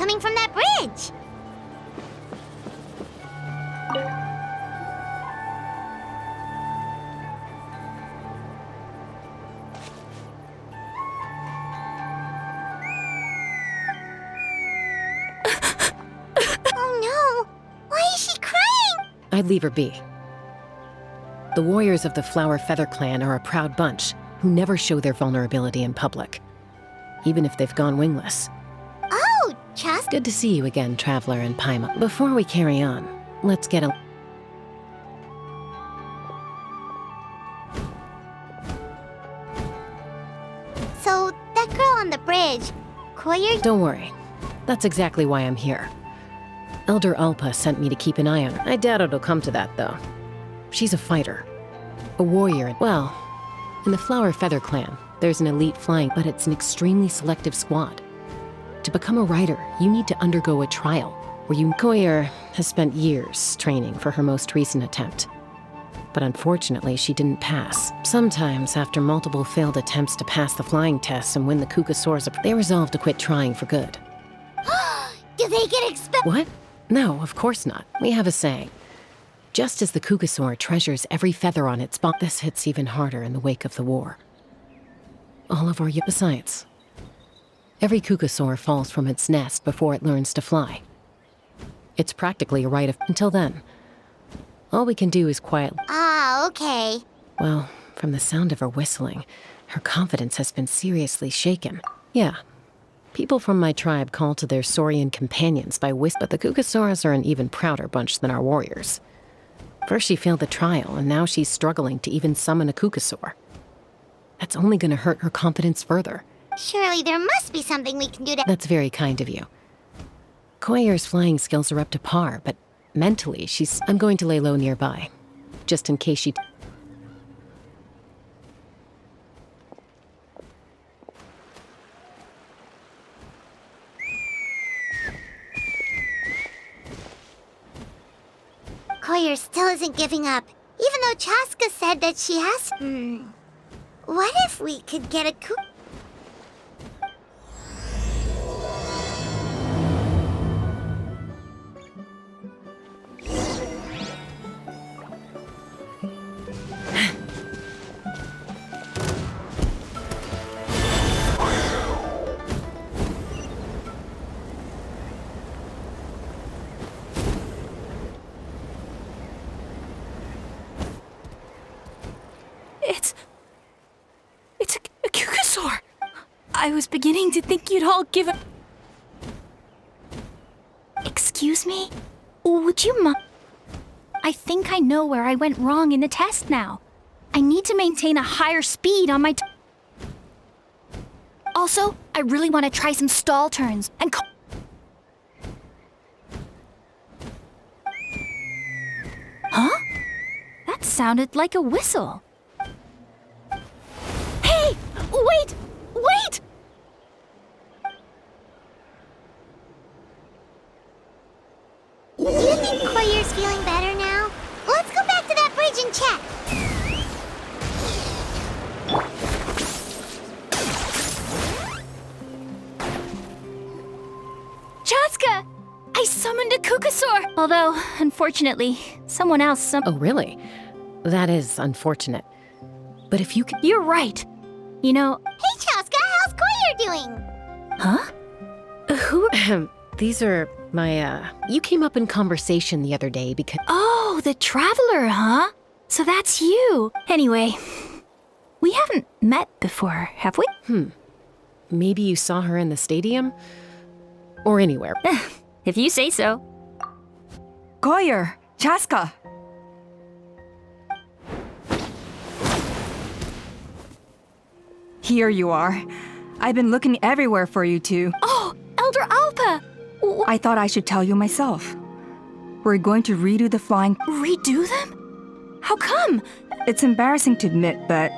coming from that bridge. Oh no! Why is she crying? I'd leave her be. The warriors of the Flower Feather clan are a proud bunch who never show their vulnerability in public, even if they've gone wingless. Oh, Chaska. Good to see you again, Traveler and Paimon. Before we carry on, let's get a... So, that girl on the bridge, Koyer... Don't worry. That's exactly why I'm here. Elder Alpa sent me to keep an eye on her. I doubt it'll come to that, though. She's a fighter. A warrior. Well, in the Flower Feather clan, there's an elite flying, but it's an extremely selective squad. To become a rider, you need to undergo a trial, where you... Koyer has spent years training for her most recent attempt. But unfortunately, she didn't pass. Sometimes, after multiple failed attempts to pass the flying tests and win the Kukasaur's, they resolve to quit trying for good. Do they get expelled? What? No, of course not. We have a saying. Just as the Kukasaur treasures every feather on its body, this hits even harder in the wake of the war. All of our... Besides, every Kukasaur falls from its nest before it learns to fly. It's practically a rite of... Until then, all we can do is quietly... Ah, okay. Well, from the sound of her whistling, her confidence has been seriously shaken. Yeah. People from my tribe call to their Saurian companions by whistling, but the Kukasaurs are an even prouder bunch than our warriors. First she failed the trial, and now she's struggling to even summon a Kukasaur. That's only gonna hurt her confidence further. Surely there must be something we can do to... That's very kind of you. Koyer's flying skills are up to par, but mentally she's... I'm going to lay low nearby, just in case she... Koyer still isn't giving up, even though Chaska said that she has... What if we could get a It's a Kukasaur! I was beginning to think you'd all give up. Excuse me? Would you I think I know where I went wrong in the test now. I need to maintain a higher speed on my Also, I really want to try some stall turns and Huh? That sounded like a whistle. Hey! Wait! Wait! Do you think Koyer's feeling better now? Let's go back to that bridge and check. Chaska! I summoned a Kukasaur! Although, unfortunately, someone else Oh, really? That is unfortunate. But if you can... You're right. You know... Hey, Chaska, how's Koyer doing? Huh? Who... These are my, You came up in conversation the other day because... Oh, the Traveler, huh? So that's you. Anyway, we haven't met before, have we? Maybe you saw her in the stadium? Or anywhere. If you say so. Koyer! Chaska! Here you are. I've been looking everywhere for you two. Oh, Elder Alpa! I thought I should tell you myself. We're going to redo the flying... Redo them? How come? It's embarrassing to admit, but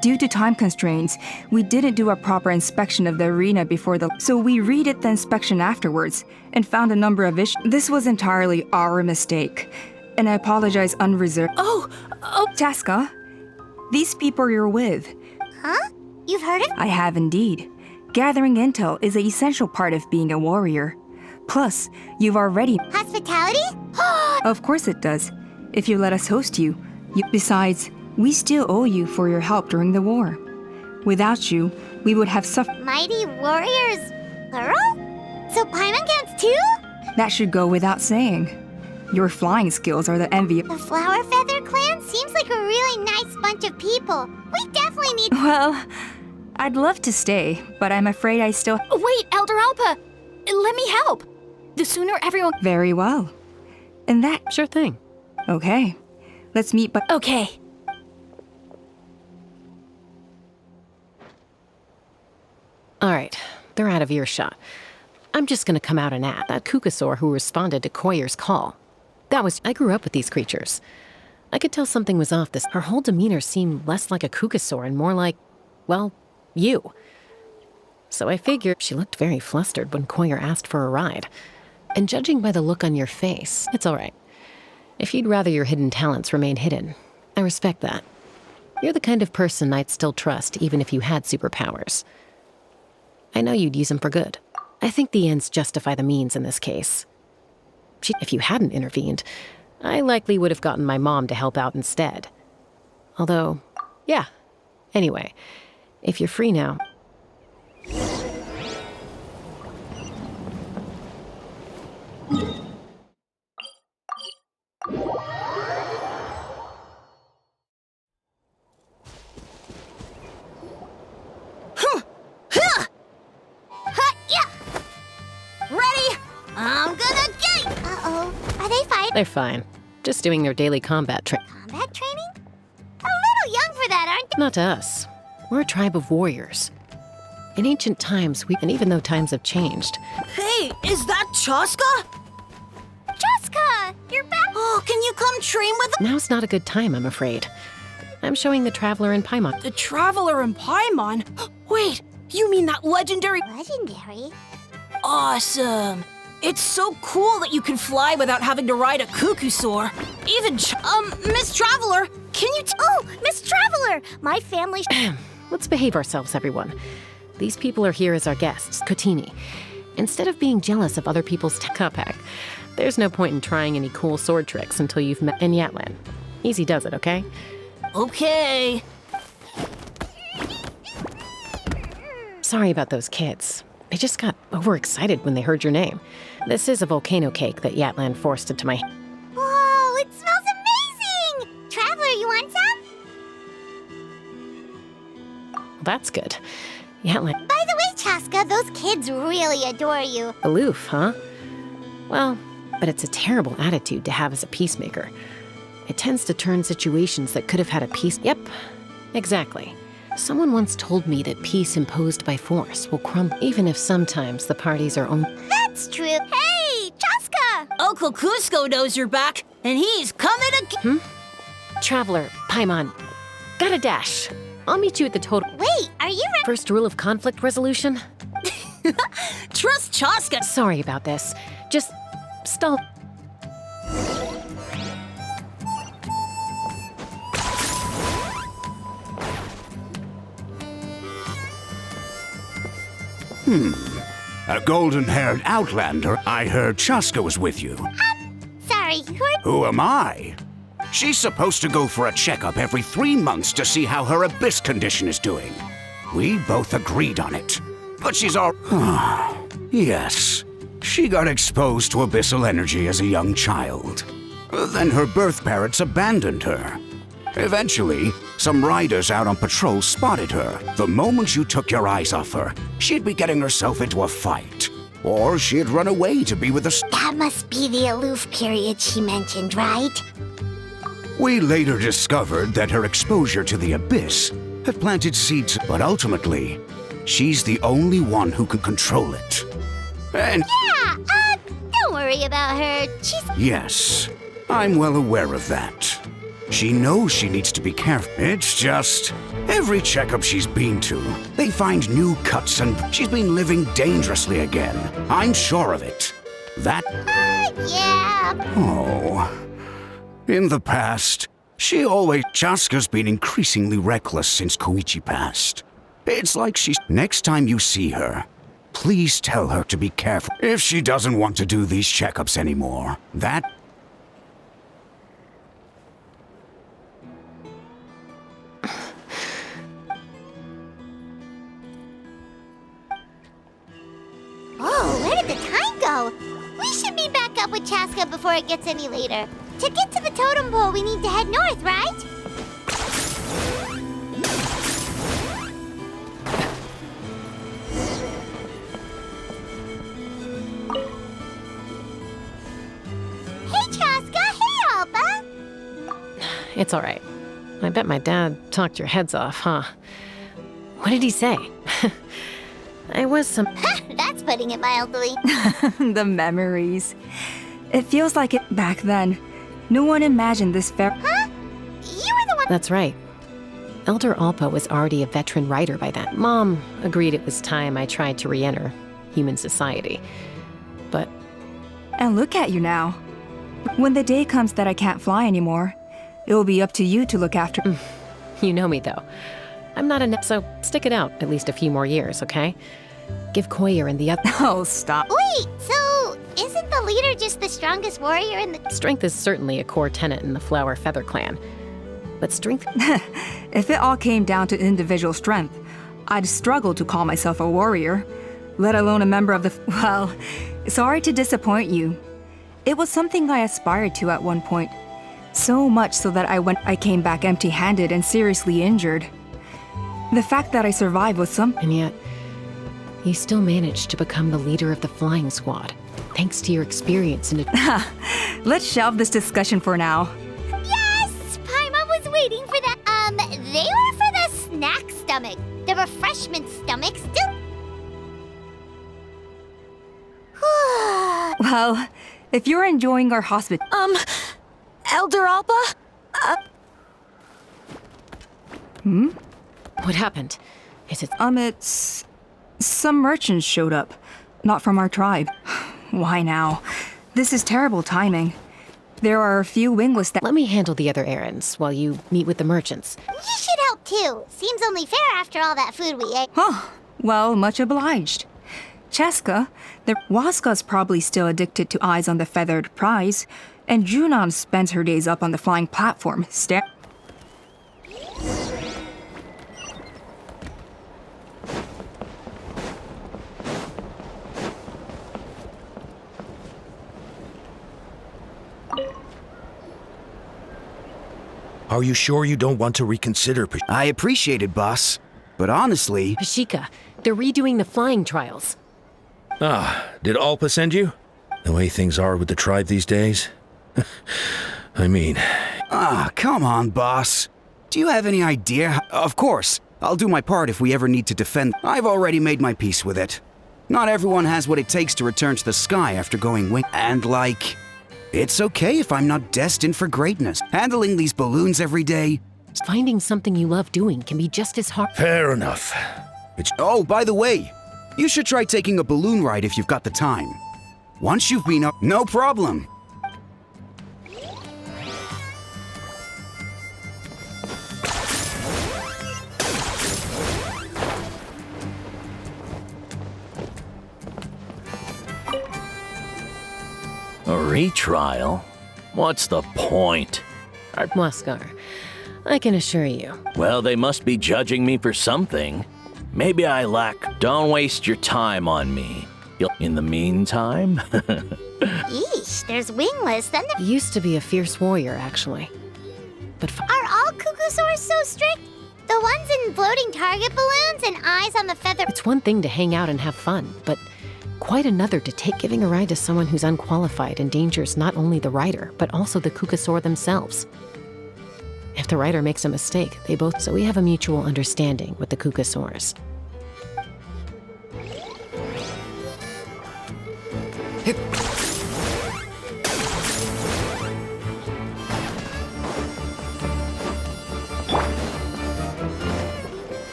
due to time constraints, we didn't do a proper inspection of the arena before the... So we redid the inspection afterwards, and found a number of issues. This was entirely our mistake, and I apologize unreserved. Oh, Chaska, these people you're with. Huh? You've heard of... I have indeed. Gathering intel is an essential part of being a warrior. Plus, you've already... Hospitality? Of course it does. If you let us host you. Besides, we still owe you for your help during the war. Without you, we would have suffered. Mighty warriors, plural? So Paimon counts too? That should go without saying. Your flying skills are the envy. The Flower Feather clan seems like a really nice bunch of people. We definitely need... Well, I'd love to stay, but I'm afraid I still... Wait, Elder Alpa! Let me help! The sooner everyone... Very well. And that... Sure thing. Okay. Let's meet, but... Okay. All right, they're out of earshot. I'm just gonna come out and at that Kukasaur who responded to Koyer's call. I grew up with these creatures. I could tell something was off. Her whole demeanor seemed less like a Kukasaur and more like, well, you. So I figured she looked very flustered when Koyer asked for a ride. And judging by the look on your face, it's all right. If you'd rather your hidden talents remain hidden, I respect that. You're the kind of person I'd still trust even if you had superpowers. I know you'd use them for good. I think the ends justify the means in this case. If you hadn't intervened, I likely would have gotten my mom to help out instead. Although, yeah. Anyway, if you're free now... I'm gonna get it! Uh-oh. Are they fighting? They're fine. Just doing their daily combat training. Combat training? A little young for that, aren't they? Not to us. We're a tribe of warriors. In ancient times, and even though times have changed... Hey, is that Chaska? Jessica! You're back! Oh, can you come train with us? Now's not a good time, I'm afraid. I'm showing the Traveler in Paimon. The Traveler in Paimon? Wait, you mean that legendary... Legendary? Awesome. It's so cool that you can fly without having to ride a Kukusaur. Even Miss Traveler, can you Oh, Miss Traveler! My family... Let's behave ourselves, everyone. These people are here as our guests, Kotini. Instead of being jealous of other people's Kapak, there's no point in trying any cool sword tricks until you've met in Yatlan. Easy does it, okay? Okay. Sorry about those kids. They just got overexcited when they heard your name. This is a volcano cake that Yatlan forced into my... Whoa, it smells amazing! Traveler, you want some? That's good. Yatlan... By the way, Chaska, those kids really adore you. Aloof, huh? Well, but it's a terrible attitude to have as a peacemaker. It tends to turn situations that could have had a peace... Yep, exactly. Someone once told me that peace imposed by force will crumble, even if sometimes the parties are only... That's true. Hey, Chaska! Uncle Cusco knows you're back, and he's coming again. Traveler, Paimon, gotta dash. I'll meet you at the total... Wait, are you ready? First rule of conflict resolution? Trust Chaska. Sorry about this. Just stall... A golden-haired outlander. I heard Chaska was with you. Sorry, Who am I? She's supposed to go for a checkup every 3 months to see how her abyss condition is doing. We both agreed on it. But she's all... Yes. She got exposed to abyssal energy as a young child. Then her birth parents abandoned her. Eventually, some riders out on patrol spotted her. The moment you took your eyes off her, she'd be getting herself into a fight. Or she'd run away to be with a... That must be the aloof period she mentioned, right? We later discovered that her exposure to the abyss had planted seeds, but ultimately, she's the only one who can control it. And... Yeah, don't worry about her. She's... Yes, I'm well aware of that. She knows she needs to be careful. It's just, every checkup she's been to, they find new cuts and she's been living dangerously again. I'm sure of it. That... yeah. Oh. In the past, she always... Chaska's been increasingly reckless since Koichi passed. It's like she's... Next time you see her, Please tell her to be careful if she doesn't want to do these checkups anymore. That... Oh, where did the time go? We should be back up with Chaska before it gets any later. To get to the totem pole, we need to head north, right? Hey, Chaska! Hey, Alba! It's all right. I bet my dad talked your heads off, huh? What did he say? I was some... That's putting it mildly. The memories. It feels like it back then. No one imagined this fair. Huh? You were the one... That's right. Elder Alpa was already a veteran writer by then. Mom agreed it was time I tried to re-enter human society. But And look at you now. When the day comes that I can't fly anymore, it will be up to you to look after. you know me, though. I'm not a... So stick it out at least a few more years, okay? Give Koyer and the other... Oh, stop. Wait, so isn't the leader just the strongest warrior in the... Strength is certainly a core tenet in the Flower Feather clan. But strength... If it all came down to individual strength, I'd struggle to call myself a warrior, let alone a member of the... Well, sorry to disappoint you. It was something I aspired to at one point. So much so that I came back empty-handed and seriously injured. The fact that I survived was And yet, you still managed to become the leader of the flying squad, thanks to your experience in a... Let's shelve this discussion for now. Yes! Paimon was waiting for that. They were for the snack stomach. The refreshment stomach still... Well, if you're enjoying our hospital... Elder Alba? What happened? Is it... It's... Some merchants showed up. Not from our tribe. Why now? This is terrible timing. There are a few wingless that... Let me handle the other errands while you meet with the merchants. You should help too. Seems only fair after all that food we ate. Huh. Well, much obliged. Chaska, the Waska's probably still addicted to eyes on the feathered prize, and Junon spends her days up on the flying platform, Are you sure you don't want to reconsider? I appreciate it, boss. But honestly... Pashika, they're redoing the flying trials. Did Alpa send you? The way things are with the tribe these days? I mean... come on, boss. Do you have any idea how... Of course, I'll do my part if we ever need to defend... I've already made my peace with it. Not everyone has what it takes to return to the sky after going wing... And like... It's okay if I'm not destined for greatness. Handling these balloons every day... Finding something you love doing can be just as hard... Fair enough. Oh, by the way, you should try taking a balloon ride if you've got the time. Once you've been up... No problem. A retrial? What's the point? Muskar, I can assure you. Well, they must be judging me for something. Maybe I lack... Don't waste your time on me. In the meantime... Yeesh, there's wingless, then there... Used to be a fierce warrior, actually. But Are all cuckoosaurs so strict? The ones in floating target balloons and eyes on the feather... it's one thing to hang out and have fun, but quite another to take giving a ride to someone who's unqualified endangers not only the rider, but also the cuckosaur themselves. If the rider makes a mistake, they both... So we have a mutual understanding with the cuckosaurs.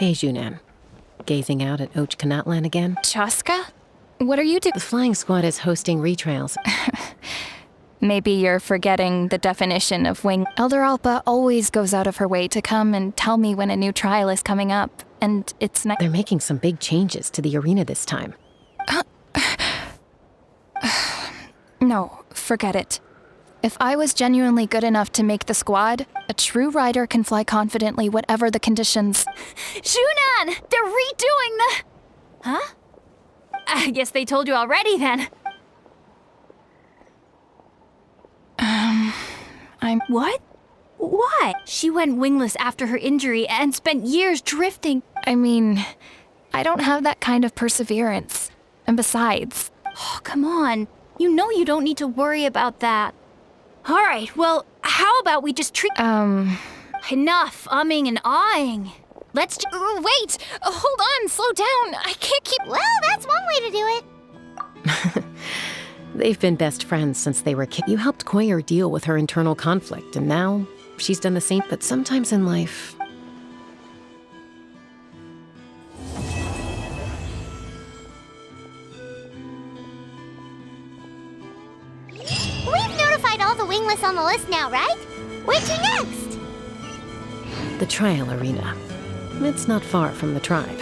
Hey, Junan. Gazing out at Och Kanatlan again? Chaska? What are you doing? The flying squad is hosting retrials. Maybe you're forgetting the definition of wing. Elder Alpa always goes out of her way to come and tell me when a new trial is coming up, and it's not. They're making some big changes to the arena this time. No, forget it. If I was genuinely good enough to make the squad, a true rider can fly confidently whatever the conditions. Shunan! They're redoing the... Huh? I guess they told you already then. What? What? She went wingless after her injury and spent years drifting. I mean, I don't have that kind of perseverance. And besides... Oh, come on. You know you don't need to worry about that. All right, well, how about we just treat... Enough umming and ahhing. Let's wait! Hold on, slow down. I can't keep... Well, that's one way to do it. They've been best friends since they were kids. You helped Koyer deal with her internal conflict, and now she's done the same. But sometimes in life... We've notified all the wingless on the list now, right? Where to next? The trial arena. It's not far from the tribe.